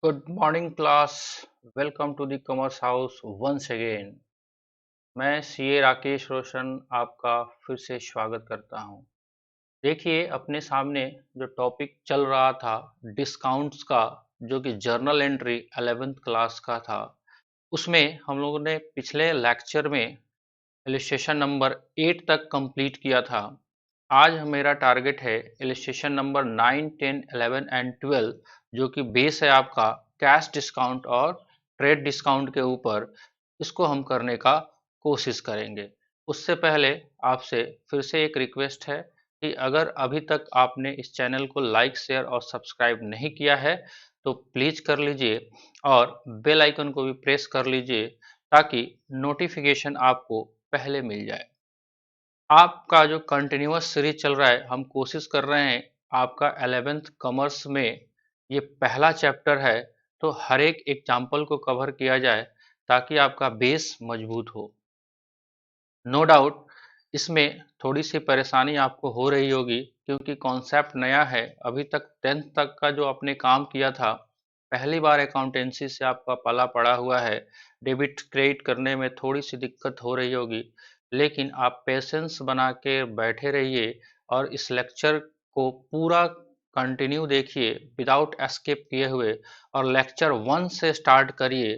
Good morning class. Welcome to the commerce house once again. मैं CA Rakesh Roshan आपका फिर से स्वागत करता हूं। देखिए अपने सामने जो टॉपिक चल रहा था डिस्काउंट्स का, जो कि जर्नल एंट्री 11th क्लास का था, उसमें हम लोगों ने पिछले लेक्चर में इलिस्ट्रेशन नंबर 8 तक कंप्लीट किया था। आज मेरा टारगेट है इलिस्ट्रेशन नंबर 9, 10, 11 एंड 12, जो कि बेस है आपका कैश डिस्काउंट और ट्रेड डिस्काउंट के ऊपर। इसको हम करने का कोशिश करेंगे। उससे पहले आपसे फिर से एक रिक्वेस्ट है कि अगर अभी तक आपने इस चैनल को लाइक, शेयर और सब्सक्राइब नहीं किया है तो प्लीज कर लीजिए और बेल आइकन को भी प्रेस कर लीजिए ताकि नोटिफिकेशन आपको पहले मिल जाए। आपका जो कंटिन्यूअस सीरीज चल रहा है, हम कोशिश कर रहे हैं आपका 11th कॉमर्स में ये पहला चैप्टर है तो हर एक एग्जाम्पल को कवर किया जाए ताकि आपका बेस मजबूत हो। नो डाउट इसमें थोड़ी सी परेशानी आपको हो रही होगी क्योंकि कॉन्सेप्ट नया है। अभी तक 10th तक का जो आपने काम किया था, पहली बार अकाउंटेंसी से आपका पाला पड़ा हुआ है। डेबिट क्रेडिट करने में थोड़ी सी दिक्कत हो रही होगी, लेकिन आप पेशेंस बना के बैठे रहिए और इस लेक्चर को पूरा कंटिन्यू देखिए विदाउट एस्केप किए हुए, और लेक्चर 1 से स्टार्ट करिए।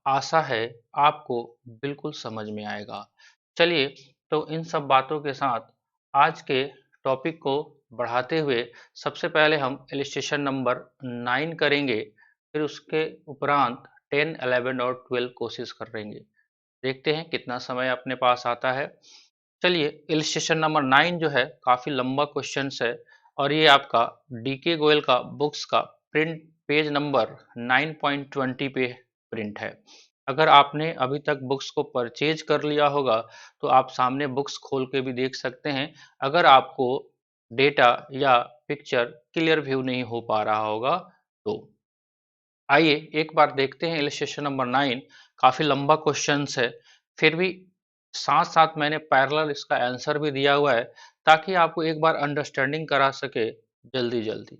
आशा है आपको बिल्कुल समझ में आएगा। चलिए, तो इन सब बातों के साथ आज के टॉपिक को बढ़ाते हुए सबसे पहले हम इलिस्ट्रेशन नंबर 9 करेंगे, फिर उसके उपरांत 10, 11 और 12 कोशिश करेंगे। देखते हैं कितना समय अपने पास आता है। चलिए, इलिस्ट्रेशन नंबर 9 जो है काफ़ी लंबा क्वेश्चन है और ये आपका डीके गोयल का बुक्स का प्रिंट पेज नंबर 9.20 पे प्रिंट है। अगर आपने अभी तक बुक्स को परचेज कर लिया होगा तो आप सामने बुक्स खोल के भी देख सकते हैं, अगर आपको डेटा या पिक्चर क्लियर व्यू नहीं हो पा रहा होगा तो। आइए एक बार देखते हैं इलिस्ट्रेशन नंबर 9। काफ़ी लंबा क्वेश्चन है, फिर भी साथ साथ मैंने पैरेलल इसका आंसर भी दिया हुआ है ताकि आपको एक बार अंडरस्टैंडिंग करा सके जल्दी जल्दी।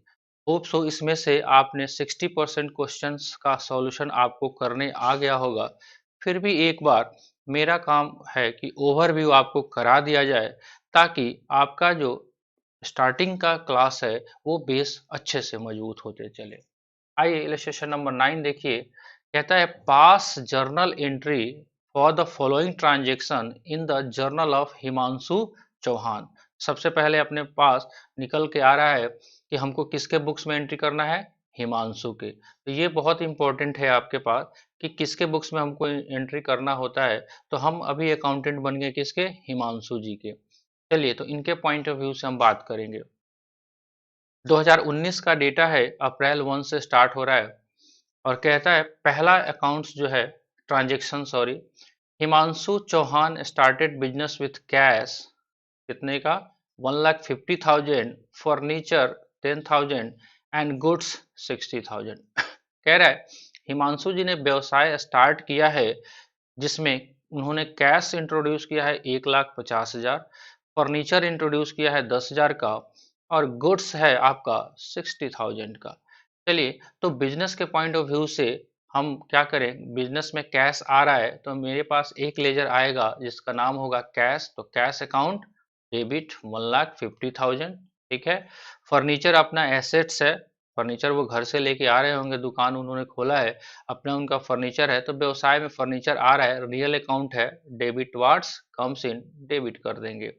होप सो इसमें से आपने 60% क्वेश्चंस का सॉल्यूशन आपको करने आ गया होगा। फिर भी एक बार मेरा काम है कि ओवरव्यू आपको करा दिया जाए ताकि आपका जो स्टार्टिंग का क्लास है वो बेस अच्छे से मजबूत होते चले। आइए इलस्ट्रेशन नंबर 9 देखिए। कहता है pass journal entry for the following transaction in the journal of Himanshu Chauhan. सबसे पहले अपने पास निकल के आ रहा है कि हमको किसके बुक्स में एंट्री करना है, हिमांशु के। तो ये बहुत इंपॉर्टेंट है आपके पास कि किसके बुक्स में हमको एंट्री करना होता है। तो हम अभी अकाउंटेंट बन गए किसके, हिमांशु जी के। चलिए, तो इनके पॉइंट ऑफ व्यू से हम बात करेंगे। 2019 का डेटा है, अप्रैल 1 से स्टार्ट हो रहा है और कहता है पहला अकाउंट्स जो है, transaction sorry, Himanshu Chauhan started business with cash कितने का, 1,50,000, फर्नीचर 10,000 एंड गुड्स 60,000। कह रहा है हिमांशु जी ने व्यवसाय स्टार्ट किया है जिसमें उन्होंने कैश इंट्रोड्यूस किया है 1,50,000, फर्नीचर इंट्रोड्यूस किया है 10,000 का, और गुड्स है आपका 60,000 का। चलिए, तो बिजनेस के पॉइंट ऑफ व्यू से हम क्या करें, बिजनेस में कैश आ रहा है तो मेरे पास एक लेजर आएगा जिसका नाम होगा कैश, तो कैश अकाउंट डेबिट 1,50,000। ठीक है। फर्नीचर अपना एसेट्स है, फर्नीचर वो घर से लेके आ रहे होंगे, दुकान उन्होंने खोला है, अपना उनका फर्नीचर है, तो व्यवसाय में फर्नीचर आ रहा है, रियल अकाउंट है, डेबिट वार्ड्स कम्स इन, डेबिट कर देंगे।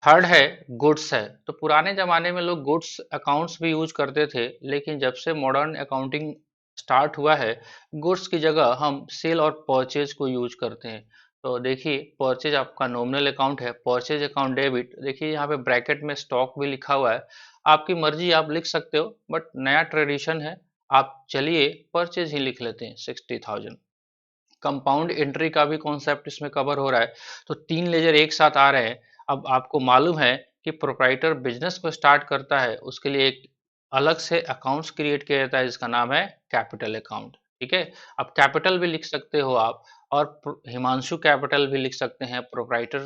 थर्ड है गुड्स है, तो पुराने जमाने में लोग गुड्स अकाउंट्स भी यूज करते थे, लेकिन जब से मॉडर्न अकाउंटिंग स्टार्ट हुआ है गुड्स की जगह हम सेल और परचेज को यूज करते हैं। तो देखिए परचेज आपका नॉमिनल अकाउंट है, परचेज अकाउंट डेबिट, देखिए यहाँ पे ब्रैकेट में स्टॉक भी लिखा हुआ है, आपकी मर्जी आप लिख सकते हो, बट नया ट्रेडिशन है, आप चलिए परचेज ही लिख लेते हैं 60,000। कंपाउंड एंट्री का भी कॉन्सेप्ट इसमें कवर हो रहा है, तो तीन लेजर एक साथ आ रहे हैं। अब आपको मालूम है कि प्रोप्राइटर बिजनेस को स्टार्ट करता है उसके लिए एक अलग से अकाउंट्स क्रिएट किया जाता है जिसका नाम है कैपिटल अकाउंट। ठीक है। अब कैपिटल भी लिख सकते हो आप, और हिमांशु कैपिटल भी लिख सकते हैं, प्रोप्राइटर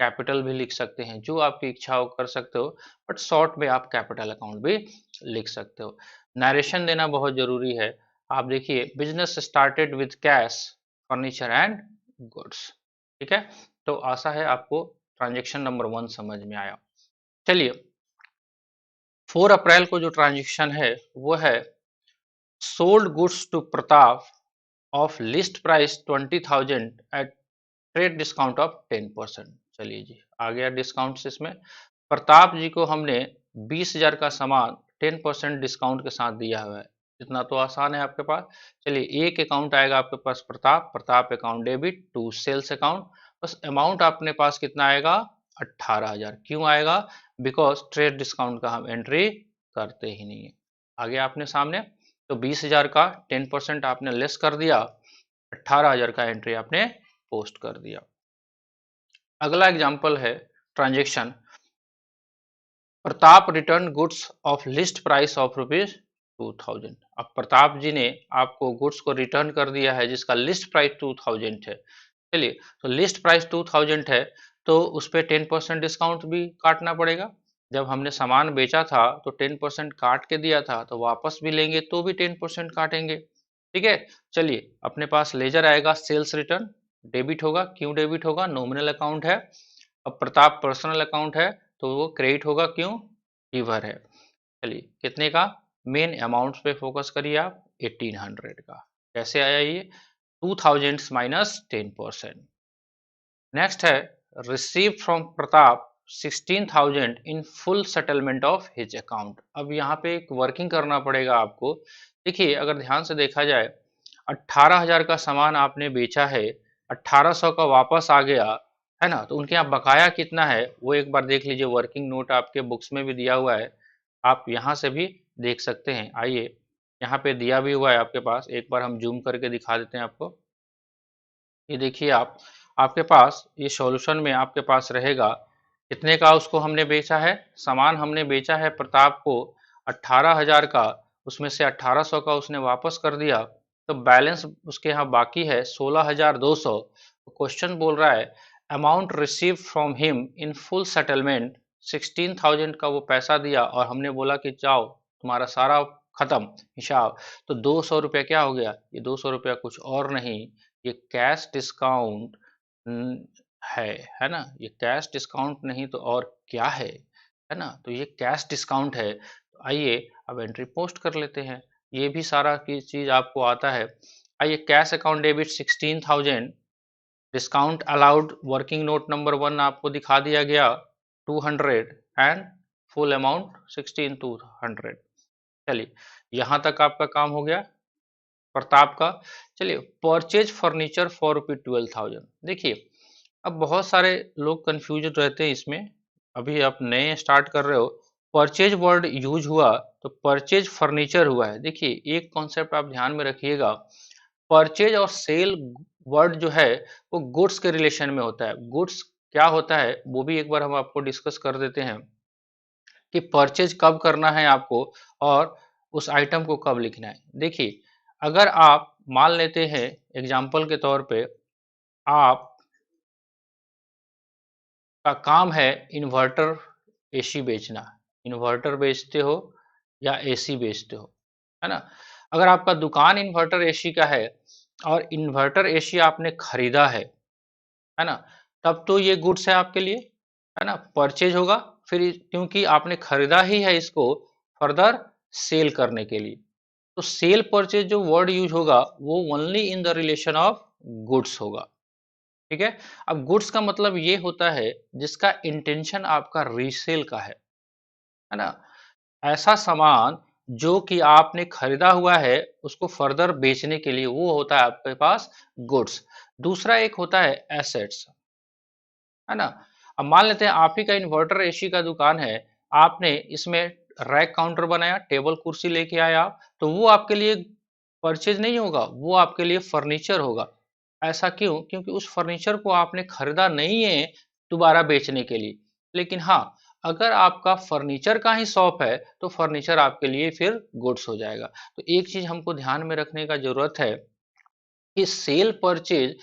कैपिटल भी लिख सकते हैं, जो आपकी इच्छा हो कर सकते हो, बट शॉर्ट में आप कैपिटल अकाउंट भी लिख सकते हो। नरेशन देना बहुत जरूरी है। आप देखिए, business started with cash, furniture and goods. ठीक है, तो आशा है आपको ट्रांजेक्शन नंबर 1 समझ में आया। चलिए, 4 अप्रैल को जो ट्रांजेक्शन है वो है sold goods to Pratap of list price 20,000 at trade discount of 10%। चलिए जी, आ गया डिस्काउंट। इसमें प्रताप जी को हमने 20,000 का सामान 10% डिस्काउंट के साथ दिया हुआ है। इतना तो आसान है आपके पास। चलिए, एक अकाउंट आएगा आपके पास Pratap, Pratap account debit to sales account. बस अमाउंट अपने पास कितना आएगा, 18,000। क्यों आएगा, बिकॉज ट्रेड डिस्काउंट का हम एंट्री करते ही नहीं है। आगे आपने सामने, तो 20,000 का 10% आपने लेस कर दिया, 18,000 का एंट्री आपने पोस्ट कर दिया। अगला एग्जांपल है transaction, Pratap return goods of list price of ₹2000। अब प्रताप जी ने आपको गुड्स को रिटर्न कर दिया है जिसका लिस्ट प्राइस 2000 है। चलिए, तो लिस्ट प्राइस 2000 है तो उस पर 10% डिस्काउंट भी काटना पड़ेगा। जब हमने सामान बेचा था तो 10% काट के दिया था, तो वापस भी लेंगे तो भी 10% काटेंगे। ठीक है, चलिए, अपने पास लेजर आएगा सेल्स रिटर्न, डेबिट होगा। क्यों डेबिट होगा, नॉमिनल अकाउंट है। अब प्रताप पर्सनल अकाउंट है तो वो क्रेडिट होगा, क्यों, गिवर है। चलिए, कितने का, मेन अमाउंट पे फोकस करिए आप, 1800 का। कैसे आया ये, 2000 माइनस 10%। नेक्स्ट है receive from Pratap 16,000 in full settlement of his account. अब यहाँ पे एक वर्किंग करना पड़ेगा आपको। देखिए, अगर ध्यान से देखा जाए, 18,000 का सामान आपने बेचा है, 1800 का वापस आ गया है ना, तो उनके यहाँ बकाया कितना है वो एक बार देख लीजिए। वर्किंग नोट आपके बुक्स में भी दिया हुआ है, आप यहाँ से भी देख सकते हैं। आइए, यहाँ पे दिया भी हुआ है आपके पास, एक बार हम जूम करके दिखा देते हैं आपको। ये देखिए, आप आपके पास ये सॉल्यूशन में आपके पास रहेगा कितने का उसको हमने बेचा है, सामान हमने बेचा है प्रताप को 18,000 का, उसमें से 1800 का उसने वापस कर दिया, तो बैलेंस उसके यहाँ बाकी है 16,200। क्वेश्चन बोल रहा है amount receive from him in full settlement, 16,000 का वो पैसा दिया और हमने बोला कि जाओ तुम्हारा सारा खत्म हिसाब। तो 200 रुपया क्या हो गया, ये 200 रुपया कुछ और नहीं, ये कैश डिस्काउंट है ना। ये कैश डिस्काउंट नहीं तो और क्या है ना। तो ये कैश डिस्काउंट है। तो आइए अब एंट्री पोस्ट कर लेते हैं, ये भी सारा की चीज आपको आता है। आइए, cash account debit 16,000, discount allowed working note number 1 आपको दिखा दिया गया 200 एंड फुल अमाउंट 16,200। चलिए, यहाँ तक आपका काम हो गया प्रताप का। चलिए, परचेज फर्नीचर फॉर ₹12,000। देखिए, अब बहुत सारे लोग कंफ्यूज रहते हैं इसमें, अभी आप नए स्टार्ट कर रहे हो, परचेज वर्ड यूज हुआ तो परचेज फर्नीचर हुआ है। देखिए, एक कॉन्सेप्ट आप ध्यान में रखिएगा, परचेज और सेल वर्ड जो है वो गुड्स के रिलेशन में होता है। गुड्स क्या होता है वो भी एक बार हम आपको डिस्कस कर देते हैं कि परचेज कब करना है आपको और उस आइटम को कब लिखना है। देखिए, अगर आप मान लेते हैं एग्जाम्पल के तौर पे, आप का काम है इन्वर्टर एसी बेचना, इन्वर्टर बेचते हो या एसी बेचते हो, है ना। अगर आपका दुकान इन्वर्टर एसी का है और इन्वर्टर एसी आपने खरीदा है ना, तब तो ये गुड्स है आपके लिए, है ना, परचेज होगा। फिर क्योंकि आपने खरीदा ही है इसको फर्दर सेल करने के लिए, तो सेल परचेज जो वर्ड यूज होगा वो only in the relation of goods होगा। ठीक है, अब गुड्स का मतलब ये होता है जिसका इंटेंशन आपका रीसेल का है ना। ऐसा सामान जो कि आपने खरीदा हुआ है उसको फर्दर बेचने के लिए, वो होता है आपके पास गुड्स। दूसरा एक होता है एसेट्स, है ना। अब मान लेते हैं आप ही का इन्वर्टर एसी का दुकान है, आपने इसमें रैक काउंटर बनाया, टेबल कुर्सी लेके आए आप, तो वो आपके लिए परचेज नहीं होगा, वो आपके लिए फर्नीचर होगा। ऐसा क्यों, क्योंकि उस फर्नीचर को आपने खरीदा नहीं है दोबारा बेचने के लिए। लेकिन हाँ, अगर आपका फर्नीचर का ही शॉप है तो फर्नीचर आपके लिए फिर गुड्स हो जाएगा। तो एक चीज हमको ध्यान में रखने का जरूरत है कि सेल परचेज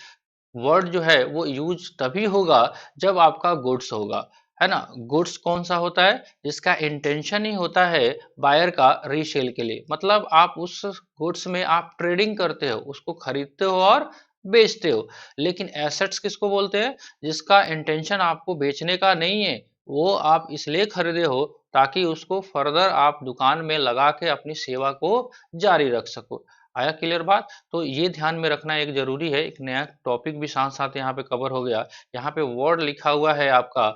वर्ड जो है वो यूज तभी होगा जब आपका गुड्स होगा। है ना। गुड्स कौन सा होता है, जिसका इंटेंशन ही होता है बायर का रीसेल के लिए, मतलब आप उस गुड्स में आप ट्रेडिंग करते हो, उसको खरीदते हो और बेचते हो। लेकिन एसेट्स किसको बोलते हैं, जिसका इंटेंशन आपको बेचने का नहीं है, वो आप इसलिए खरीदे हो ताकि उसको फर्दर आप दुकान में लगा के अपनी सेवा को जारी रख सको। आया क्लियर बात। तो ये ध्यान में रखना एक जरूरी है। एक नया टॉपिक भी साथ साथ यहाँ पे कवर हो गया। यहाँ पे वर्ड लिखा हुआ है आपका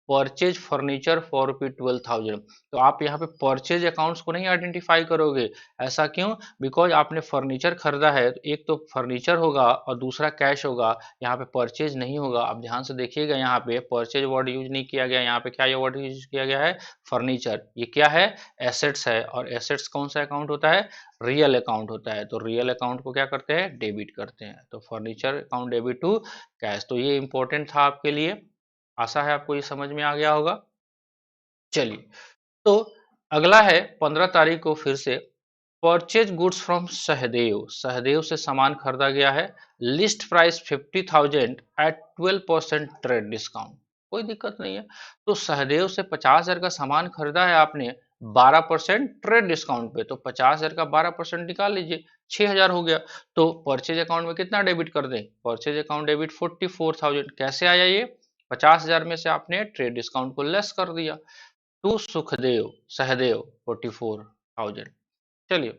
परचेज फर्नीचर फॉर ₹12,000। तो आप यहाँ पे परचेज अकाउंट्स को नहीं आइडेंटिफाई करोगे। ऐसा क्यों, बिकॉज आपने फर्नीचर खरीदा है, तो एक तो फर्नीचर होगा और दूसरा कैश होगा, यहाँ पे परचेज नहीं होगा। आप ध्यान से देखिएगा, यहाँ पे परचेज वर्ड यूज नहीं किया गया, यहाँ पे क्या ये वर्ड यूज किया गया है, फर्नीचर। ये क्या है, एसेट्स है। और एसेट्स कौन सा अकाउंट होता है, रियल अकाउंट होता है। तो रियल अकाउंट को क्या करते हैं, डेबिट करते हैं। तो furniture account debit to cash. तो ये इंपॉर्टेंट था आपके लिए, आशा है आपको ये समझ में आ गया होगा। चलिए, तो अगला है 15 तारीख को फिर से purchase goods from Sahdev. Sahdev से सामान खरीदा गया है, list price 50,000 at 12% trade discount. कोई दिक्कत नहीं है। तो सहदेव से 50,000 का सामान खरीदा है आपने 12% ट्रेड डिस्काउंट पे, तो 50,000 का 12% निकाल लीजिए, 6,000 हो गया। तो परचेज अकाउंट में कितना डेबिट कर दें, परचेज अकाउंट डेबिट 44,000। कैसे आया ये, 50,000 में से आपने ट्रेड डिस्काउंट को लेस कर दिया। टू सुखदेव सहदेव 44,000। चलिए,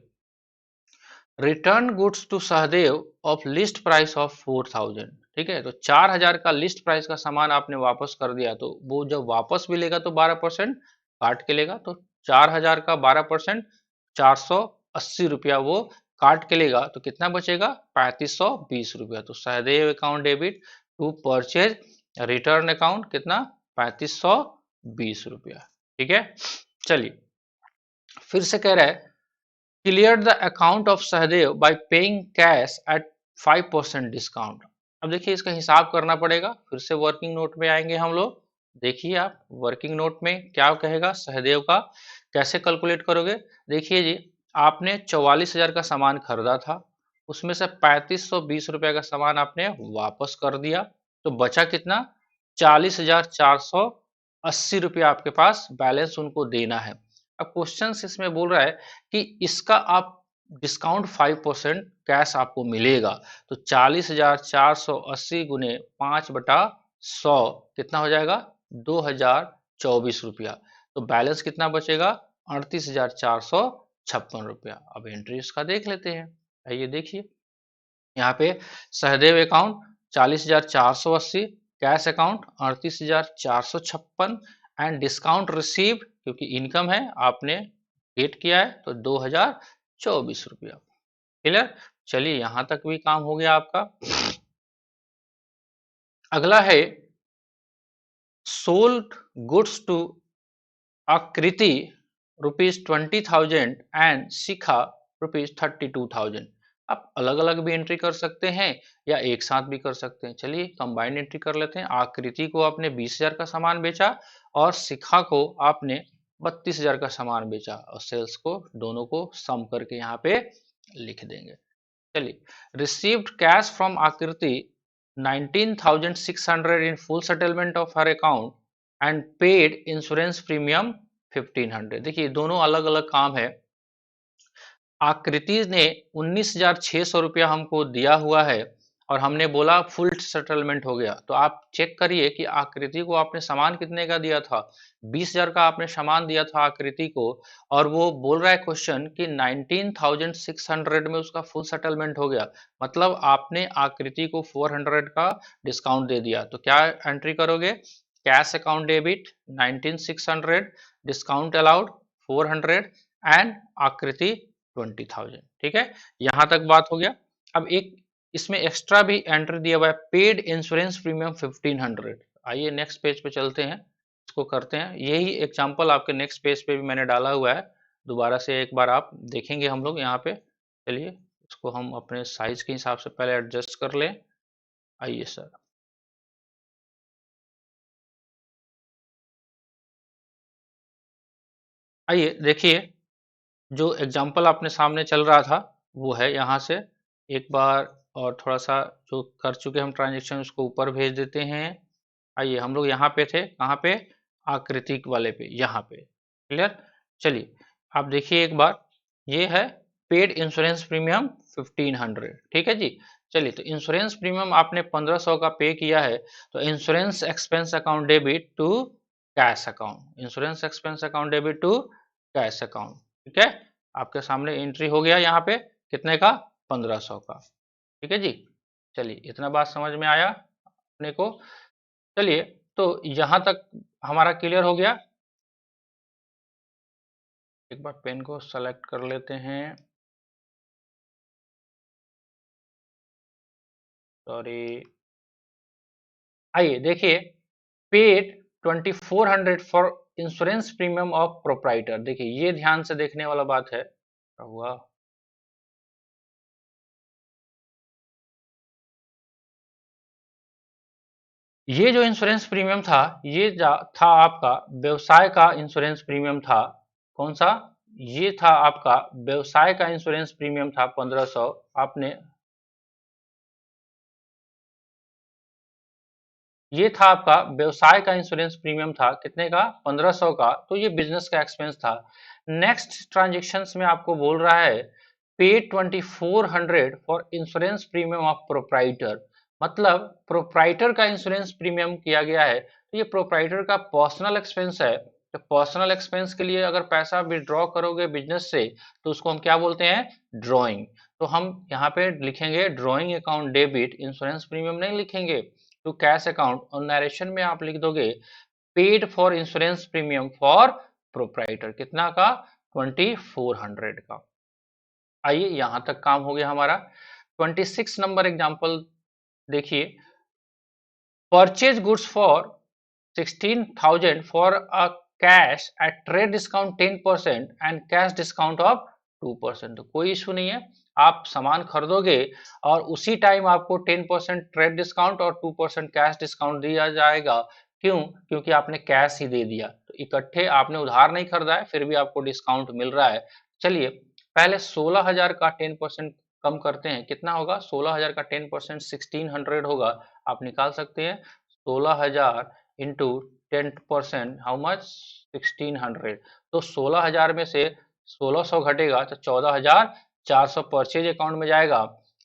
return goods to Sahdev of list price of 4,000। ठीक है, तो 4,000 का लिस्ट प्राइस का सामान आपने वापस कर दिया, तो वो जब वापस भी लेगा तो 12% काट के लेगा। तो 4,000 का 12% 480 रुपया वो काट के लेगा, तो कितना बचेगा, 3520 रुपया। तो Sahdev account debit to purchase return account कितना, 3520 रुपया। ठीक है। चलिए, फिर से कह रहा है clear the account of Sahdev by paying cash at 5% discount. अब देखिए, इसका हिसाब करना पड़ेगा। फिर से वर्किंग नोट में आएंगे हम लोग। देखिए आप वर्किंग नोट में क्या कहेगा सहदेव का, कैसे कैलकुलेट करोगे। देखिए जी, आपने 44,000 का सामान खरीदा था, उसमें से 3520 रुपया का सामान आपने वापस कर दिया, तो बचा कितना, 40,480 रुपया आपके पास बैलेंस उनको देना है। अब क्वेश्चन इसमें बोल रहा है कि इसका आप डिस्काउंट 5% कैश आपको मिलेगा। तो 40,480 गुने 5/100 कितना हो जाएगा, 2,024 रुपया। तो बैलेंस कितना बचेगा, 38,456 रुपया। अब एंट्री इसका देख लेते हैं। आइए देखिए, यहाँ पे Sahdev account 40,480, cash account 38,456 and discount receive, क्योंकि इनकम है आपने गेट किया है, तो 2,024 रुपया। क्लियर। चलिए, यहां तक भी काम हो गया आपका। अगला है सोल्ड गुड्स टू आकृति ₹20,000 एंड शिखा ₹32,000। आप अलग अलग भी एंट्री कर सकते हैं या एक साथ भी कर सकते हैं। चलिए, कंबाइंड एंट्री कर लेते हैं। आकृति को आपने 20,000 का सामान बेचा और शिखा को आपने 32,000 का सामान बेचा, और सेल्स को दोनों को सम करके यहाँ पे लिख देंगे। चलिए, रिसीव्ड कैश फ्रॉम आकृति 19,600 in full settlement of her account and paid insurance premium 1,500। देखिए, दोनों अलग अलग काम है। आकृति ने 19,600 रुपया हमको दिया हुआ है और हमने बोला फुल सेटलमेंट हो गया। तो आप चेक करिए कि आकृति को आपने सामान कितने का दिया था, 20,000 का आपने सामान दिया था आकृति को, और वो बोल रहा है क्वेश्चन कि 19,600 में उसका फुल सेटलमेंट हो गया। मतलब आपने आकृति को 400 का डिस्काउंट दे दिया। तो क्या एंट्री करोगे, cash account debit 19,600, discount allowed 400 and आकृति 20,000। ठीक है, यहां तक बात हो गया। अब एक इसमें एक्स्ट्रा भी एंट्री दिया हुआ है, पेड इंश्योरेंस प्रीमियम 1,500। आइए नेक्स्ट पेज पे चलते हैं, इसको करते हैं। यही एग्जांपल आपके नेक्स्ट पेज पे भी मैंने डाला हुआ है, दोबारा से एक बार आप देखेंगे हम लोग यहाँ पे। चलिए, इसको हम अपने साइज के हिसाब से पहले एडजस्ट कर लें। आइए सर, आइए देखिए, जो एग्जाम्पल आपने सामने चल रहा था वो है यहाँ से। एक बार और थोड़ा सा जो कर चुके हम ट्रांजेक्शन उसको ऊपर भेज देते हैं। आइए, हम लोग यहाँ पे थे, कहाँ पे, आकृति वाले पे, यहाँ पे। क्लियर? चलिए आप देखिए एक बार, ये है पेड इंश्योरेंस प्रीमियम 1500, ठीक है जी। चलिए तो इंश्योरेंस प्रीमियम आपने 1500 का पे किया है, तो insurance expense account debit to cash account, insurance expense account debit to cash account, ठीक है। आपके सामने एंट्री हो गया यहाँ पे कितने का, 1500 का, ठीक है जी। चलिए इतना बात समझ में आया अपने को। चलिए तो यहाँ तक हमारा क्लियर हो गया। एक बार पेन को सेलेक्ट कर लेते हैं, सॉरी। आइए देखिए, paid 2400 for insurance premium of proprietor. देखिए ये ध्यान से देखने वाला बात है। क्या हुआ? ये जो इंश्योरेंस प्रीमियम था, ये था आपका व्यवसाय का इंश्योरेंस प्रीमियम था। कौन सा? ये था आपका व्यवसाय का इंश्योरेंस प्रीमियम था 1500। आपने, ये था आपका व्यवसाय का इंश्योरेंस प्रीमियम था कितने का, 1500 का। तो ये बिजनेस का एक्सपेंस था। नेक्स्ट ट्रांजेक्शन्स में आपको बोल रहा है पे 2400 for insurance premium of proprietor. मतलब प्रोप्राइटर का इंश्योरेंस प्रीमियम किया गया है, तो ये प्रोप्राइटर का पर्सनल एक्सपेंस है। तो पर्सनल एक्सपेंस के लिए अगर पैसा विड्रॉ करोगे बिजनेस से, तो उसको हम क्या बोलते हैं, ड्रॉइंग। तो हम यहाँ पे लिखेंगे drawing account debit, insurance premium नहीं लिखेंगे, टू कैश अकाउंट। और नरेशन में आप लिख दोगे paid for insurance premium for proprietor, कितना का, 2400 का। आइए यहां तक काम हो गया हमारा। 26 नंबर एग्जांपल देखिए, purchase goods for 16,000 for a cash at trade discount 10% and cash discount of 2%। तो कोई इशू नहीं है, आप सामान खरीदोगे और उसी टाइम आपको 10% ट्रेड डिस्काउंट और 2% कैश डिस्काउंट दिया जाएगा। क्यों? क्योंकि आपने कैश ही दे दिया, तो इकट्ठे आपने उधार नहीं खरीदा है, फिर भी आपको डिस्काउंट मिल रहा है। चलिए पहले 16,000 का 10% कम करते हैं, कितना होगा, 16,000 का 10% 1600 होगा। आप निकाल सकते हैं 16,000 इंटू 10%, हाउ मच, 1600। तो 16,000 में से 1600 घटेगा तो 14,400 परचेज अकाउंट में जाएगा।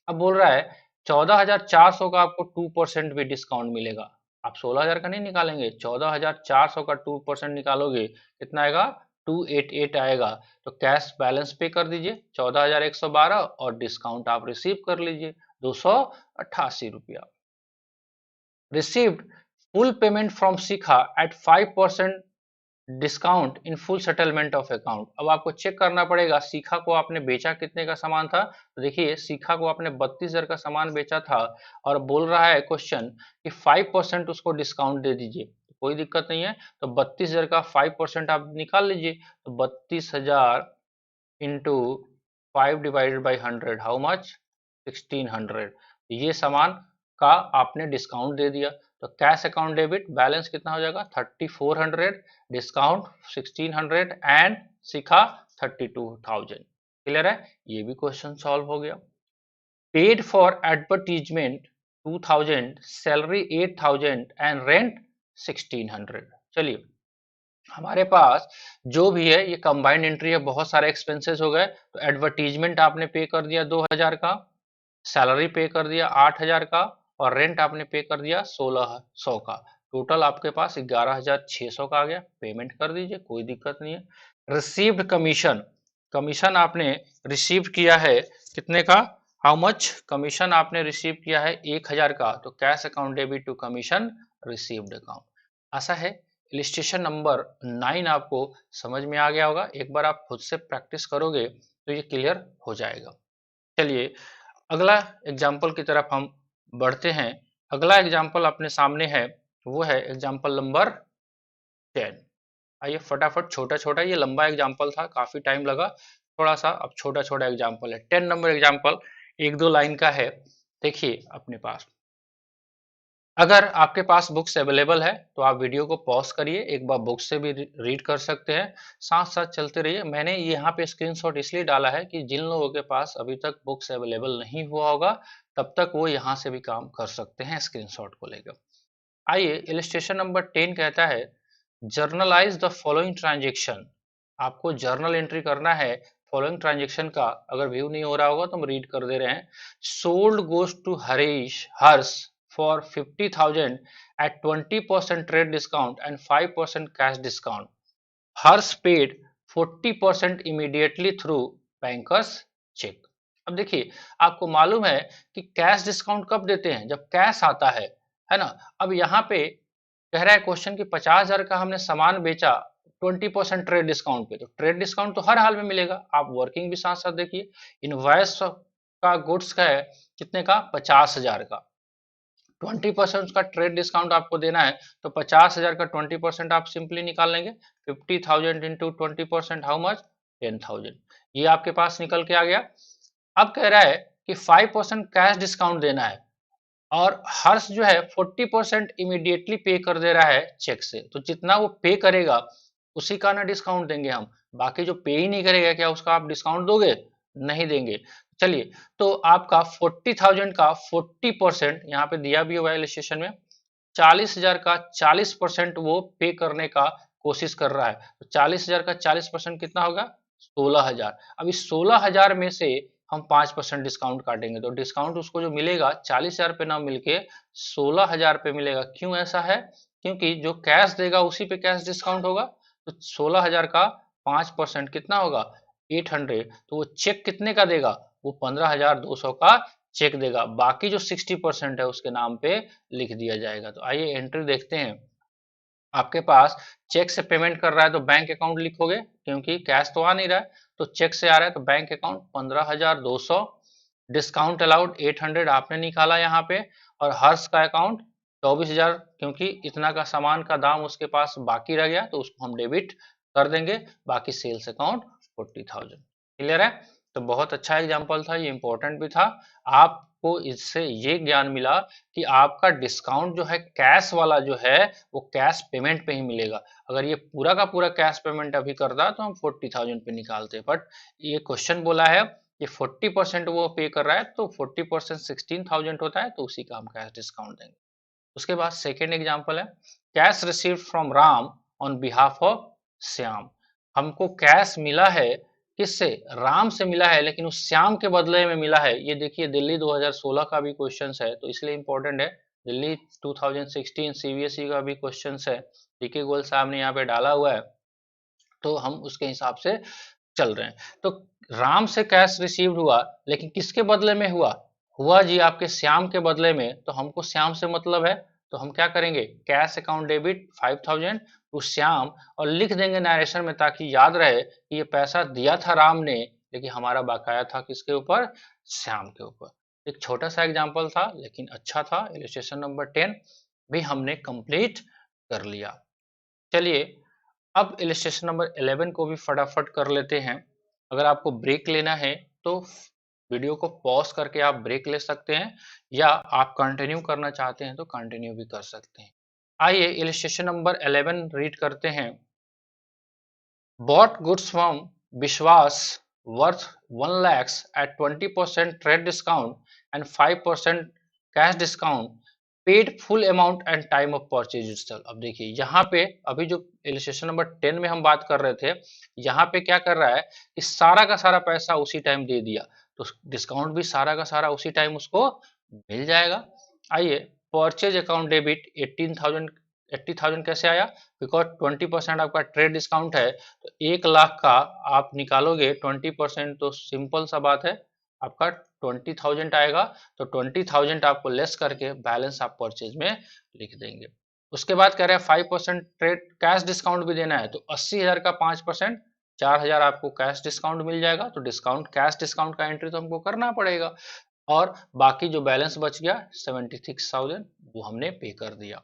अब बोल रहा है 14,400 का आपको 2% भी डिस्काउंट मिलेगा। आप 16,000 का नहीं निकालेंगे, 14,400 का 2% निकालोगे, कितना आएगा, 288 आएगा। तो कैश बैलेंस पे कर दीजिए 14,112 और डिस्काउंट आप रिसीव कर लीजिए 288 रुपया। Received full payment from Shikha at 5% discount in full settlement of account. अब आपको चेक करना पड़ेगा शिखा को आपने बेचा कितने का सामान था। तो देखिए शिखा को आपने 32,000 का सामान बेचा था और बोल रहा है क्वेश्चन कि 5% उसको डिस्काउंट दे दीजिए। तो कोई दिक्कत नहीं है, तो 32,000 का 5% आप निकाल लीजिए। तो 32,000 इंटू 5/100, हाउ मच, 1600। ये सामान का आपने डिस्काउंट दे दिया, तो कैश अकाउंट डेबिट बैलेंस कितना हो जाएगा, 3400, डिस्काउंट 1600 एंड शिखा 32,000। क्लियर है? ये भी क्वेश्चन सॉल्व हो गया। Paid for advertisement 2000, salary 8000 and rent 1600। चलिए हमारे पास जो भी है ये कंबाइंड एंट्री है, बहुत सारे एक्सपेंसेस हो गए। तो एडवर्टीजमेंट आपने पे कर दिया 2000 का, सैलरी पे कर दिया 8000 का, और रेंट आपने पे कर दिया 1600 का। टोटल आपके पास 11,600 का आ गया। पेमेंट कर दीजिए, कोई दिक्कत नहीं है। रिसीव्ड कमीशन, कमीशन आपने रिसीव किया है कितने का, हाउ मच, कमीशन आपने रिसीव किया है 1000 का। तो cash account debit to commission received account. आशा है इलिस्ट्रेशन नंबर 9 आपको समझ में आ गया होगा। एक बार आप खुद से प्रैक्टिस करोगे तो ये क्लियर हो जाएगा। चलिए अगला एग्जाम्पल की तरफ हम बढ़ते हैं। अगला एग्जाम्पल अपने सामने है, वो है एग्जाम्पल नंबर 10। आइए फटाफट, छोटा छोटा, ये लंबा एग्जाम्पल था, काफी टाइम लगा, थोड़ा सा अब छोटा छोटा एग्जाम्पल है। 10 नंबर एग्जाम्पल एक दो लाइन का है। देखिए अपने पास, अगर आपके पास बुक्स अवेलेबल है तो आप वीडियो को पॉज करिए, एक बार बुक से भी रीड कर सकते हैं, साथ साथ चलते रहिए। मैंने यहाँ पे स्क्रीनशॉट इसलिए डाला है कि जिन लोगों के पास अभी तक बुक्स अवेलेबल नहीं हुआ होगा, तब तक वो यहाँ से भी काम कर सकते हैं स्क्रीनशॉट को लेकर। आइए इलिस्ट्रेशन नंबर 10 कहता है जर्नलाइज द फॉलोइंग ट्रांजेक्शन। आपको जर्नल एंट्री करना है फॉलोइंग ट्रांजेक्शन का। अगर व्यू नहीं हो रहा होगा तो हम रीड कर दे रहे हैं। Sold goods to Harsh for 50,000 at 20% trade discount and 5% cash discount. Harsh paid 40% immediately through bankers cheque. अब देखिए, आपको मालूम है कि कैश डिस्काउंट कब देते हैं, जब कैश आता है ना। अब यहाँ पे कह रहा है क्वेश्चन कि 50,000 का हमने सामान बेचा 20% ट्रेड डिस्काउंट पे, तो ट्रेड डिस्काउंट तो हर हाल में मिलेगा। आप वर्किंग भी साथ साथ देखिए। इनवॉइस का गुड्स का है कितने का, 50,000 का। 20% उसका ट्रेड डिस्काउंट आपको देना है, तो 50,000 का 20% आप सिंपली निकाल लेंगे। 50,000 इंटू 20% हाउ मच, 10,000। ये आपके पास निकल के आ गया। अब कह रहा है कि 5% कैश डिस्काउंट देना है, और हर्ष जो है 40% इमीडिएटली पे कर दे रहा है चेक से। तो जितना वो पे करेगा उसी का ना डिस्काउंट देंगे हम। बाकी जो पे ही नहीं करेगा, क्या उसका आप डिस्काउंट दोगे, नहीं देंगे। चलिए, तो आपका 40,000 का 40%, यहाँ पे दिया भी हुआ है इलस्ट्रेशन में, 40,000 का 40% वो पे करने का कोशिश कर रहा है। तो 40,000 का 40% कितना होगा, 16,000। अब इस 16,000 में से हम 5% डिस्काउंट काटेंगे, तो डिस्काउंट उसको जो मिलेगा 40,000 पे ना मिलके 16,000 पे मिलेगा। क्यों ऐसा है, क्योंकि जो कैश देगा उसी पे कैश डिस्काउंट होगा। तो 16,000 का 5% कितना होगा, 800। तो वो चेक कितने का देगा, वो 15,200 का चेक देगा। बाकी जो 60% है उसके नाम पे लिख दिया जाएगा। तो आइए एंट्री देखते हैं। आपके पास चेक से पेमेंट कर रहा है तो बैंक अकाउंट लिखोगे, क्योंकि कैश तो आ नहीं रहा है। तो चेक से आ रहा है तो बैंक अकाउंट 15,200, डिस्काउंट अलाउड 800 आपने निकाला यहाँ पे, और हर्ष का अकाउंट 24,000, क्योंकि इतना का सामान का दाम उसके पास बाकी रह गया तो उसको हम डेबिट कर देंगे। बाकी सेल्स अकाउंट 40,000। क्लियर है। तो बहुत अच्छा एग्जाम्पल था, ये इंपॉर्टेंट भी था। आपको इससे ये ज्ञान मिला कि आपका डिस्काउंट जो है कैश वाला जो है वो कैश पेमेंट पे ही मिलेगा। अगर ये पूरा का पूरा कैश पेमेंट अभी करता तो हम 40,000 पे निकालते, बट ये क्वेश्चन बोला है कि 40% वो पे कर रहा है, तो 40% 16,000 होता है, तो उसी का हम कैश डिस्काउंट देंगे। उसके बाद सेकेंड एग्जाम्पल है, cash receive from Ram on behalf of Shyam. हमको कैश मिला है, किससे, राम से मिला है, लेकिन उस श्याम के बदले में मिला है। ये देखिए दिल्ली 2016 का भी क्वेश्चन है, तो इसलिए इंपॉर्टेंट है। दिल्ली 2016 सीबीएसई का भी क्वेश्चन है, डीके गोयल साहब ने यहाँ पे डाला हुआ है, तो हम उसके हिसाब से चल रहे हैं। तो राम से कैश रिसीव्ड हुआ, लेकिन किसके बदले में हुआ, हुआ जी आपके श्याम के बदले में। तो हमको श्याम से मतलब है, तो हम क्या करेंगे, cash account debit 5,000 to Shyam, और लिख देंगे नरेशन में, ताकि याद रहे कि ये पैसा दिया था राम ने, लेकिन हमारा बकाया था किसके ऊपर, श्याम के ऊपर। एक छोटा सा एग्जाम्पल था लेकिन अच्छा था। इलस्ट्रेशन नंबर 10 भी हमने कंप्लीट कर लिया। चलिए, अब इलस्ट्रेशन नंबर 11 को भी फटाफट कर लेते हैं। अगर आपको ब्रेक लेना है तो वीडियो को पॉज करके आप ब्रेक ले सकते हैं, या आप कंटिन्यू करना चाहते हैं तो कंटिन्यू भी कर सकते हैं। आइए इलस्ट्रेशन नंबर 11 रीड करते हैं। bought goods from Bishwas worth 1 lakhs at 20% trade discount and 5% cash discount, paid full amount and time of purchase itself। अब देखिए यहाँ पे अभी जो इलस्ट्रेशन नंबर 10 में हम बात कर रहे थे, यहाँ पे क्या कर रहा है कि सारा का सारा पैसा उसी टाइम दे दिया, तो डिस्काउंट भी सारा का सारा उसी टाइम उसको मिल जाएगा। आइए, परचेज अकाउंट डेबिट 80,000 कैसे आया, बिकॉज 20% आपका ट्रेड डिस्काउंट है, तो 1 लाख का आप निकालोगे 20%, तो सिंपल सा बात है, आपका 20,000 आएगा। तो 20,000 आपको लेस करके बैलेंस आप परचेज में लिख देंगे। उसके बाद कह रहे हैं 5% ट्रेड कैश डिस्काउंट भी देना है, तो 80,000 का 5%, 4,000 आपको कैश डिस्काउंट मिल जाएगा। तो डिस्काउंट, कैश डिस्काउंट का एंट्री तो हमको करना पड़ेगा, और बाकी जो बैलेंस बच गया 76,000 वो हमने पे कर दिया।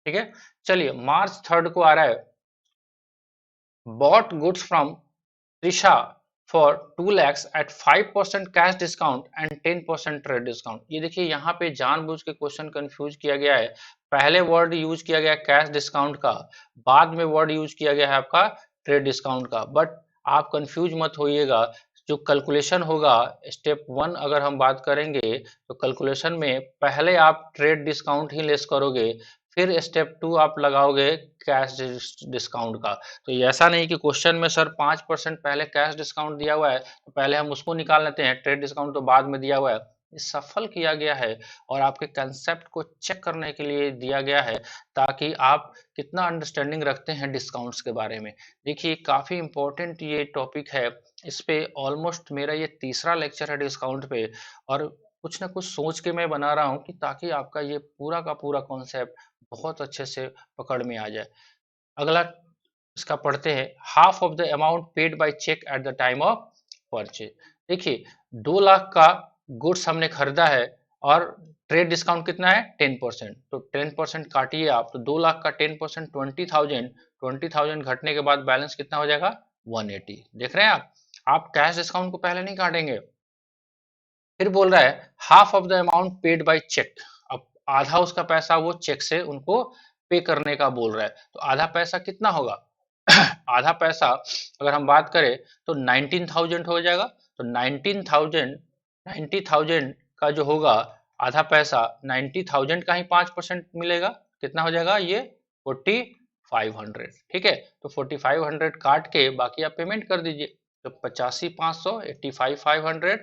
ठीक है। चलिए, मार्च 3 को आ रहा है, bought goods from Trisha for 2 lakhs at 5% cash discount and 10% trade discount. ये देखिए यहाँ पे जानबूझ के क्वेश्चन कंफ्यूज किया गया है। पहले वर्ड यूज किया गया कैश डिस्काउंट का, बाद में वर्ड यूज किया गया है आपका ट्रेड डिस्काउंट का। बट आप कंफ्यूज मत होइएगा, जो कैलकुलेशन होगा स्टेप 1 अगर हम बात करेंगे, तो कैलकुलेशन में पहले आप ट्रेड डिस्काउंट ही लेस करोगे, फिर स्टेप 2 आप लगाओगे कैश डिस्काउंट का। तो ये ऐसा नहीं कि क्वेश्चन में सर 5% पहले कैश डिस्काउंट दिया हुआ है तो पहले हम उसको निकाल लेते हैं, ट्रेड डिस्काउंट तो बाद में दिया हुआ है। ये सफल किया गया है और आपके कंसेप्ट को चेक करने के लिए दिया गया है, ताकि आप कितना अंडरस्टैंडिंग रखते हैं डिस्काउंट्स के बारे में। देखिए काफ़ी इंपॉर्टेंट ये टॉपिक है, इस पे ऑलमोस्ट मेरा ये तीसरा लेक्चर है डिस्काउंट पे, और कुछ ना कुछ सोच के मैं बना रहा हूँ कि ताकि आपका ये पूरा का पूरा कॉन्सेप्ट बहुत अच्छे से पकड़ में आ जाए। अगला इसका पढ़ते हैं, half of the amount paid by cheque at the time of purchase. देखिए 2 लाख का गुड्स हमने खरीदा है और ट्रेड डिस्काउंट कितना है 10%, तो 10% काटिए आप, तो 2 लाख का 10% 20,000 घटने के बाद बैलेंस कितना हो जाएगा 180। देख रहे हैं आप कैश डिस्काउंट को पहले नहीं काटेंगे। फिर बोल रहा है half of the amount paid by cheque, अब आधा उसका पैसा वो चेक से उनको पे करने का बोल रहा है, तो आधा पैसा कितना होगा आधा पैसा अगर हम बात करें तो 19,000 हो जाएगा। तो 90,000 का जो होगा आधा पैसा, 90,000 का ही 5% मिलेगा, कितना हो जाएगा ये 4,500। ठीक है, तो 4,500 काट के बाकी आप पेमेंट कर दीजिए। तो 85,500 85,500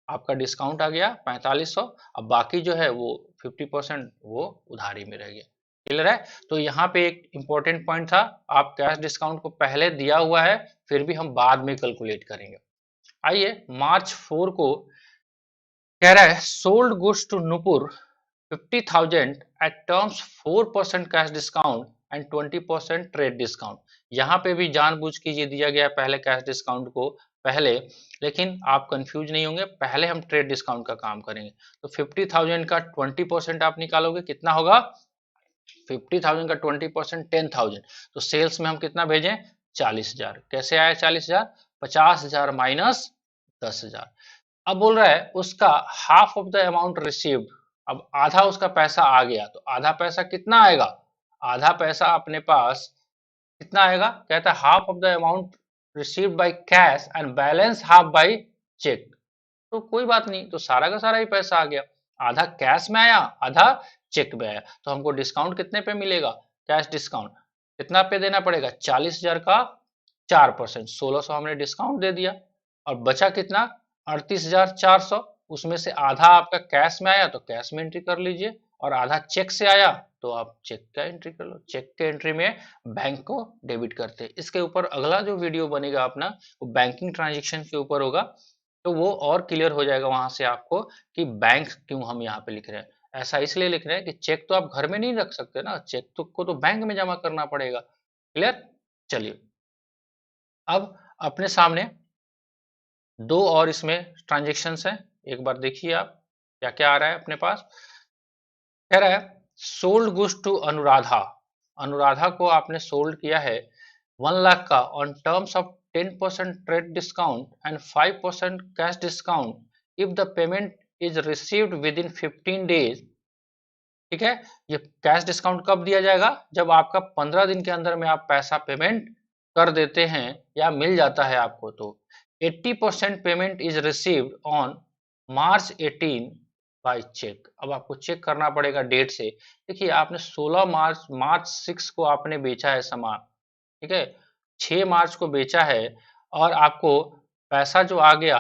आपका डिस्काउंट आ गया 4500। अब बाकी जो है वो 50% वो उधारी में रह गया। क्लियर है? तो यहाँ पे एक इंपॉर्टेंट पॉइंट था, आप कैश डिस्काउंट को पहले दिया हुआ है, फिर भी हम बाद में कैलकुलेट करेंगे। आइए मार्च 4 को कह रहा है sold goods to Nupur 50,000 at terms 4% cash discount and 20% trade discount. यहाँ पे भी जानबूझ के ये दिया गया पहले कैश डिस्काउंट को पहले, लेकिन आप कंफ्यूज नहीं होंगे, पहले हम ट्रेड डिस्काउंट का काम करेंगे। तो 50,000 का 20% आप निकालोगे, कितना होगा 50,000 का 20% 10,000, तो सेल्स में हम कितना भेजें 40,000। कैसे आया 40,000, 50,000 माइनस 10,000। अब बोल रहा है उसका half of the amount received, अब आधा उसका पैसा आ गया, तो आधा पैसा कितना आएगा, आधा पैसा अपने पास कितना आएगा, कहता है half of the amount received by cash and balance half by cheque. तो कोई बात नहीं, तो सारा का सारा ही पैसा आ गया, आधा कैश में आया आधा चेक में आया। तो हमको डिस्काउंट कितने पे मिलेगा, कैश डिस्काउंट कितना पे देना पड़ेगा 40,000 का 4%, 1600 हमने डिस्काउंट दे दिया, और बचा कितना 38,400। उसमें से आधा आपका कैश में आया तो कैश में एंट्री कर लीजिए, और आधा चेक से आया तो आप चेक का एंट्री कर लो। चेक के एंट्री में बैंक को डेबिट करते हैं। इसके ऊपर अगला जो वीडियो बनेगा अपना वो बैंकिंग ट्रांजेक्शन के ऊपर होगा, तो वो और क्लियर हो जाएगा वहां से आपको कि बैंक क्यों हम यहाँ पे लिख रहे हैं। ऐसा इसलिए लिख रहे हैं कि चेक तो आप घर में नहीं रख सकते ना, चेक तो को तो बैंक में जमा करना पड़ेगा। क्लियर? चलिए अब अपने सामने दो और इसमें ट्रांजेक्शन्स हैं, एक बार देखिए आप क्या क्या आ रहा है अपने पास। कह रहा है sold goods to Anuradha, Anuradha को आपने सोल्ड किया है 1 लाख का on terms of 10% trade discount and 5% cash discount if the payment is received within 15 days. ठीक है, ये कैश डिस्काउंट कब दिया जाएगा, जब आपका 15 दिन के अंदर में आप पैसा पेमेंट कर देते हैं या मिल जाता है आपको। तो 80% payment is received on March 18 by cheque. अब आपको चेक करना पड़ेगा डेट से। देखिए आपने 16 मार्च 6 को आपने बेचा है सामान, ठीक है, 6 मार्च को बेचा है, और आपको पैसा जो आ गया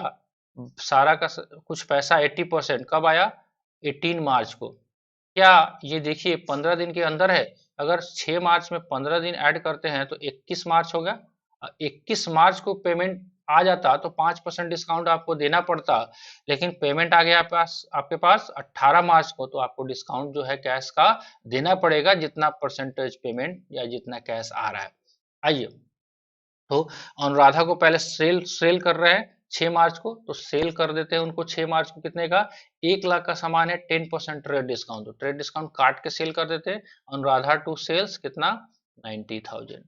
सारा का कुछ पैसा 80% कब आया 18 मार्च को। क्या ये देखिए 15 दिन के अंदर है, अगर 6 मार्च में 15 दिन ऐड करते हैं तो 21 मार्च हो गया। 21 मार्च को पेमेंट आ जाता तो 5% डिस्काउंट आपको देना पड़ता, लेकिन पेमेंट आ गया आपके पास 18 मार्च को, तो आपको डिस्काउंट जो है कैश का देना पड़ेगा जितना परसेंटेज पेमेंट या जितना कैश आ रहा है। आइए, तो अनुराधा को पहले सेल सेल कर रहे हैं 6 मार्च को, तो सेल कर देते हैं उनको 6 मार्च को कितने का 1 लाख का सामान है 10% ट्रेड डिस्काउंट, तो ट्रेड डिस्काउंट काट के सेल कर देते हैं। अनुराधा टू सेल्स कितना 90,000।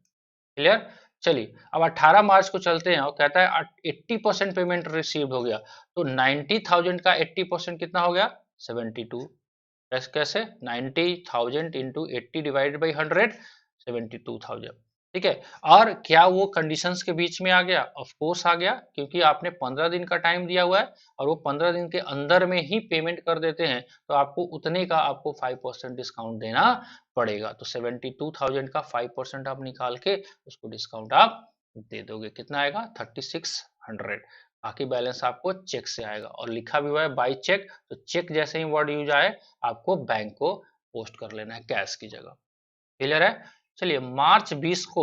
क्लियर? चलिए अब 18 मार्च को चलते हैं और कहता है 80% पेमेंट रिसीव्ड हो गया, तो 90,000 का 80% कितना हो गया 72। कैसे 90,000 इंटू 80 डिवाइडेड बाई 100 72,000। ठीक है। और क्या वो कंडीशंस के बीच में आ गया? ऑफ कोर्स आ गया, क्योंकि आपने 15 दिन का टाइम दिया हुआ है और वो 15 दिन के अंदर में ही पेमेंट कर देते हैं, तो आपको उतने का आपको 5% डिस्काउंट देना पड़ेगा। तो 72,000 का 5% आप निकाल के उसको डिस्काउंट आप दे दोगे। कितना आएगा? 3600। बाकी बैलेंस आपको चेक से आएगा, और लिखा भी हुआ है बाई चेक, तो चेक जैसे ही वर्ड यूज आए आपको बैंक को पोस्ट कर लेना है कैश की जगह। क्लियर है? चलिए, मार्च 20 को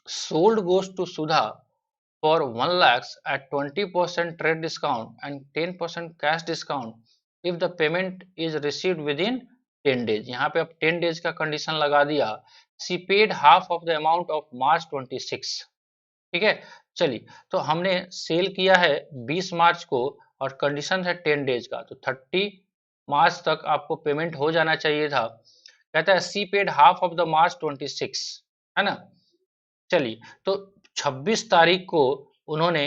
sold goes to Sudha for 1 lakhs at 20% trade discount and 10% cash discount if the payment is received within 10 days। यहाँ पे अब 10 days का कंडीशन लगा दिया। She paid half of the amount of March 26। ठीक है। चलिए, तो हमने सेल किया है 20 मार्च को और कंडीशन है 10 डेज का, तो 30 मार्च तक आपको पेमेंट हो जाना चाहिए था। कहता है सी पेड हाफ ऑफ द मार्च 26, है ना। चलिए, तो 26 तारीख को उन्होंने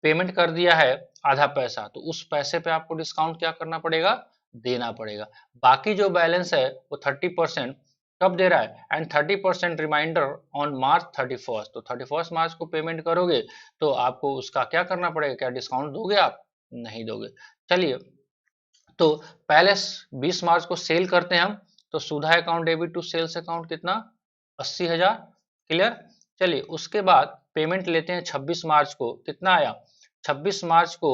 पेमेंट कर दिया है आधा पैसा, तो उस पैसे पे आपको डिस्काउंट क्या करना पड़ेगा? देना पड़ेगा। बाकी जो बैलेंस है वो 30% कब दे रहा है? And 30% reminder on March 31। तो 31 मार्च को पेमेंट करोगे तो आपको उसका क्या करना पड़ेगा? क्या डिस्काउंट दोगे आप? नहीं दोगे। चलिए, तो पहले 20 मार्च को सेल करते हैं हम, तो Sudha account debit to sales account कितना? 80,000। क्लियर। चलिए, उसके बाद पेमेंट लेते हैं 26 मार्च को। कितना आया? 26 मार्च को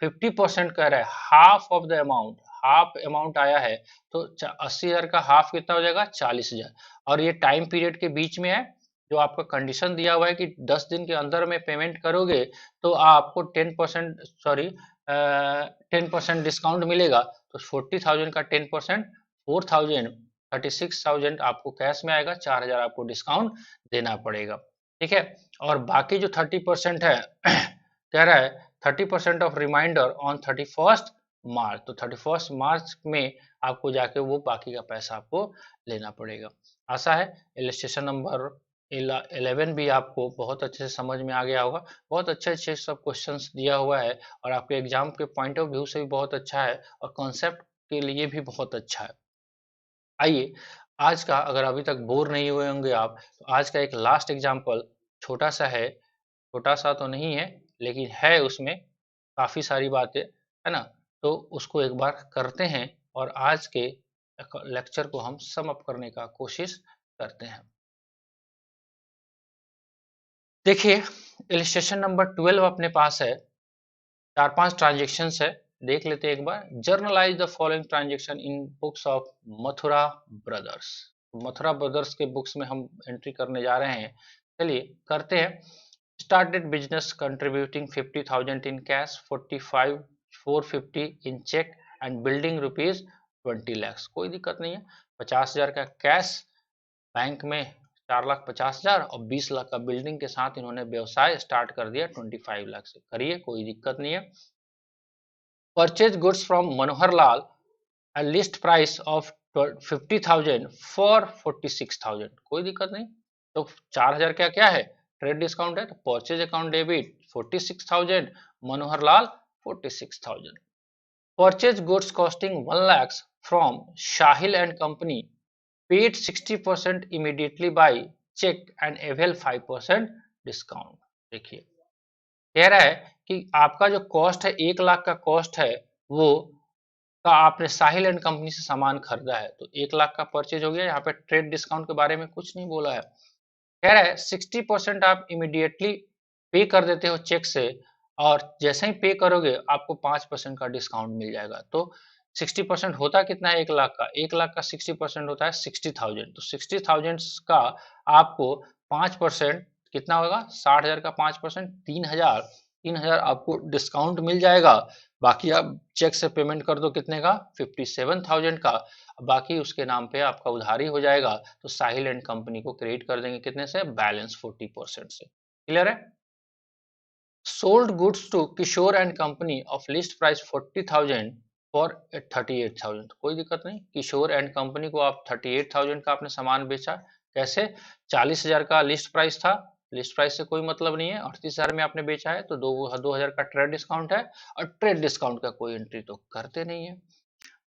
50% कह रहा है, half of the amount, half amount आया है, तो 80,000 का हाफ कितना हो जाएगा? 40,000। और ये टाइम पीरियड के बीच में है, जो आपका कंडीशन दिया हुआ है कि 10 दिन के अंदर में पेमेंट करोगे तो आपको 10% सॉरी 10% डिस्काउंट मिलेगा। तो 40,000 का 10% 4,000, 36,000 आपको कैश में आएगा, 4,000 आपको डिस्काउंट देना पड़ेगा। ठीक है। और बाकी जो 30% है कह रहा है 30% ऑफ रिमाइंडर ऑन 31 मार्च। तो 31 मार्च में आपको जाके वो बाकी का पैसा आपको लेना पड़ेगा। आशा है इलस्ट्रेशन नंबर 11 भी आपको बहुत अच्छे से समझ में आ गया होगा। बहुत अच्छे अच्छे सब क्वेश्चंस दिया हुआ है और आपके एग्जाम के पॉइंट ऑफ व्यू से भी बहुत अच्छा है और कॉन्सेप्ट के लिए भी बहुत अच्छा है। आइए, आज का अगर अभी तक बोर नहीं हुए होंगे आप, तो आज का एक लास्ट एग्जाम्पल छोटा सा है। छोटा सा तो नहीं है, लेकिन है उसमें काफ़ी सारी बातें, है ना। तो उसको एक बार करते हैं और आज के लेक्चर को हम सम अप करने का कोशिश करते हैं। देखिए, इलिस्ट्रेशन नंबर 12 अपने पास है। 4-5 ट्रांजेक्शन है, देख लेते हैं एक बार। Journalise the following transaction in books of Mathura brothers. Mathura brothers के बुक्स में हम एंट्री करने जा रहे हैं। चलिए करते हैं। Started business contributing 50,000 in cash, 45 450 in cheque and building rupees 20 लाख। कोई दिक्कत नहीं है। 50,000 का कैश बैंक में, 4,50,000 और 20 लाख का बिल्डिंग के साथ इन्होंने व्यवसाय स्टार्ट कर दिया 25 लाख से। करिए, कोई दिक्कत नहीं है। Purchase goods from Manohar Lal at least price of 50,000 for 46,000। कोई दिक्कत नहीं। तो 4,000 क्या क्या है? ट्रेड डिस्काउंट है, तो purchase account debit 46,000, Manohar Lal 46,000। Purchase goods costing 1 lakhs from Shahil and company, paid 60% immediately by cheque and avail 5% discount. देखिए, कह रहा है कि आपका जो कॉस्ट है 1 लाख का कॉस्ट है, वो का आपने साहिल एंड कंपनी से सामान खरीदा है, तो 1 लाख का परचेज हो गया। यहाँ पे ट्रेड डिस्काउंट के बारे में कुछ नहीं बोला है। कह रहा है 60% आप इमीडिएटली पे कर देते हो चेक से, और जैसे ही पे करोगे आपको 5% का डिस्काउंट मिल जाएगा। तो 60% होता कितना है? 1 लाख का, 1 लाख का 60% होता है 60,000। तो 60,000 का आपको 5% कितना होगा? 60,000 का 5% 3,000, 3,000 आपको डिस्काउंट मिल जाएगा। बाकी आप चेक से पेमेंट कर दो कितने का? 57,000 का। बाकी उसके नाम पे आपका उधारी हो जाएगा, तो साहिल एंड कंपनी को क्रेडिट कर देंगे कितने से? बैलेंस 40% से। क्लियर है? Sold goods to Kishore and company of list price 40,000 for 38,000। कोई दिक्कत नहीं। किशोर एंड कंपनी को आप 38,000 का आपने सामान बेचा। कैसे? 40,000 का लिस्ट प्राइस था, लिस्ट प्राइस से कोई मतलब नहीं है। 38,000 में आपने बेचा है, तो 2,000 का ट्रेड डिस्काउंट है, और ट्रेड डिस्काउंट का कोई एंट्री तो करते नहीं है।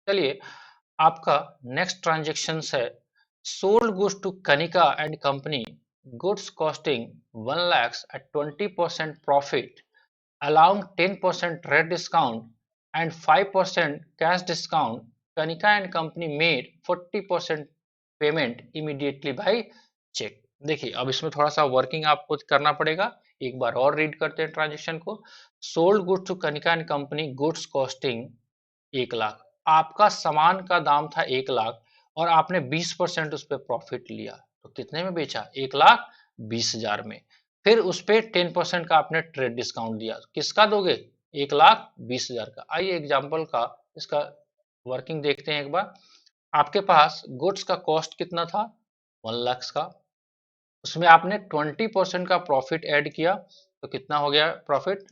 चलिए, आपका नेक्स्ट ट्रांजेक्शन है sold goods to Kanika and Company, goods costing 1 lakhs at 20% profit, allowing 10% trade discount and 5% cash discount. Kanika and Company made 40% payment immediately by cheque. देखिए अब इसमें थोड़ा सा वर्किंग आपको करना पड़ेगा, एक बार और रीड करते हैं ट्रांजेक्शन को। Sold goods to Kanika and company, goods costing 1 lakh, आपका सामान का दाम था 1 लाख और आपने 20% उस पर प्रॉफिट लिया, तो कितने में बेचा? 1,20,000 में। फिर उस पर 10% का आपने ट्रेड डिस्काउंट दिया, किसका दोगे? 1,20,000 का। आइए एग्जाम्पल का इसका वर्किंग देखते हैं एक बार। आपके पास गुड्स का कॉस्ट कितना था? 1 लाख का, उसमें आपने 20% का प्रॉफिट ऐड किया, तो कितना हो गया प्रॉफिट?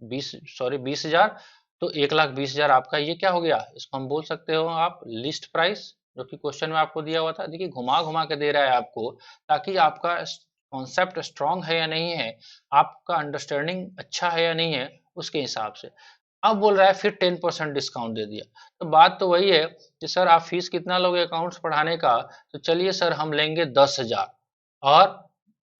20,000। तो 1,20,000 आपका ये क्या हो गया? इसको हम बोल सकते हो आप लिस्ट प्राइस, जो कि क्वेश्चन में आपको दिया हुआ था। देखिए घुमा घुमा के दे रहा है आपको, ताकि आपका कॉन्सेप्ट स्ट्रांग है या नहीं है, आपका अंडरस्टैंडिंग अच्छा है या नहीं है, उसके हिसाब से। अब बोल रहा है फिर 10% डिस्काउंट दे दिया, तो बात तो वही है कि सर आप फीस कितना लोगे अकाउंट्स पढ़ाने का? तो चलिए सर हम लेंगे 10,000, और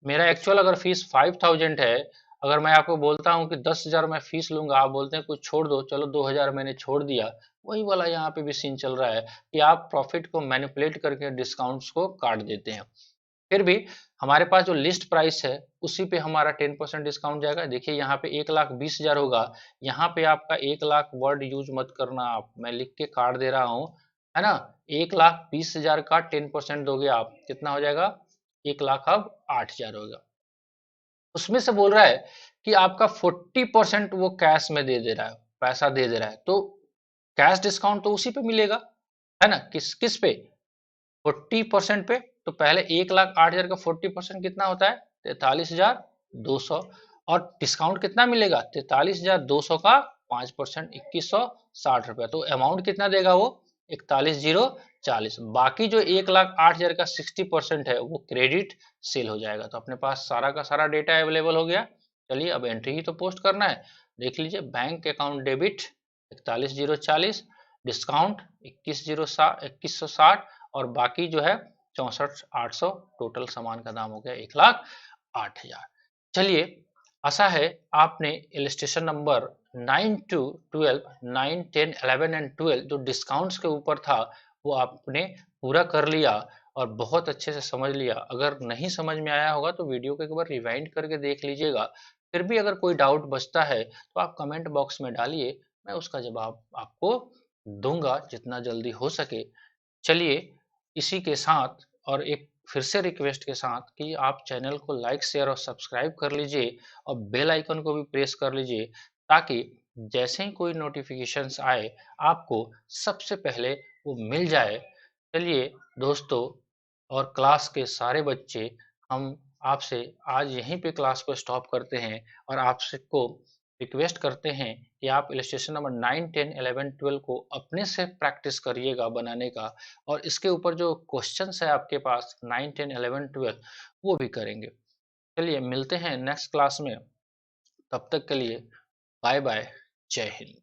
मेरा एक्चुअल अगर फीस 5,000 है, अगर मैं आपको बोलता हूँ कि 10,000 मैं फीस लूंगा, आप बोलते हैं कुछ छोड़ दो, चलो 2,000 मैंने छोड़ दिया। वही वाला यहाँ पे भी सीन चल रहा है कि आप प्रॉफिट को मैनिपुलेट करके डिस्काउंट्स को काट देते हैं। फिर भी हमारे पास जो लिस्ट प्राइस है उसी पे हमारा 10% डिस्काउंट जाएगा। देखिए यहाँ पे 1,20,000 होगा, यहाँ पे आपका 1 लाख वर्ड यूज मत करना, आप मैं लिख के काट दे रहा हूँ, है ना। 1,20,000 का 10% दोगे आप, कितना हो जाएगा? 1 लाख अब 8,000 होगा। उसमें से बोल रहा है कि आपका 40% वो कैश में दे दे रहा है, पैसा दे दे रहा है, तो कैश डिस्काउंट तो उसी पे मिलेगा, है ना। किस किस पे? 40% पे। तो पहले 1,08,000 का 40% कितना होता है? 43,200। और डिस्काउंट कितना मिलेगा? 43,200 का 5%, 2,160 रुपया। तो अमाउंट कितना देगा वो? 41,040। बाकी जो 1,08,000 का 60% है वो क्रेडिट सेल हो जाएगा। तो अपने पास सारा का सारा डेटा अवेलेबल हो गया। चलिए अब एंट्री ही तो पोस्ट करना है। देख लीजिए, बैंक अकाउंट डेबिट 41,040, डिस्काउंट 21,060, और बाकी जो है 64,800। टोटल सामान का दाम हो गया 1,08,000। चलिए, आशा है आपने इलस्ट्रेशन नंबर 9 टू 12, 9, 10, 11 एंड 12 जो डिस्काउंट्स के ऊपर था वो आपने पूरा कर लिया और बहुत अच्छे से समझ लिया। अगर नहीं समझ में आया होगा तो वीडियो को एक बार रिवाइंड करके देख लीजिएगा। फिर भी अगर कोई डाउट बचता है तो आप कमेंट बॉक्स में डालिए, मैं उसका जवाब आपको दूंगा जितना जल्दी हो सके। चलिए, इसी के साथ और एक फिर से रिक्वेस्ट के साथ कि आप चैनल को लाइक, शेयर और सब्सक्राइब कर लीजिए और बेल आइकन को भी प्रेस कर लीजिए, ताकि जैसे ही कोई नोटिफिकेशंस आए आपको सबसे पहले वो मिल जाए। चलिए दोस्तों और क्लास के सारे बच्चे, हम आपसे आज यहीं पे क्लास को स्टॉप करते हैं और आपसे को रिक्वेस्ट करते हैं कि आप इलस्ट्रेशन नंबर 9, 10, 11, 12 को अपने से प्रैक्टिस करिएगा बनाने का, और इसके ऊपर जो क्वेश्चंस है आपके पास 9, 10, 11, 12 वो भी करेंगे। चलिए मिलते हैं नेक्स्ट क्लास में, तब तक के लिए बाय बाय, जय हिंद।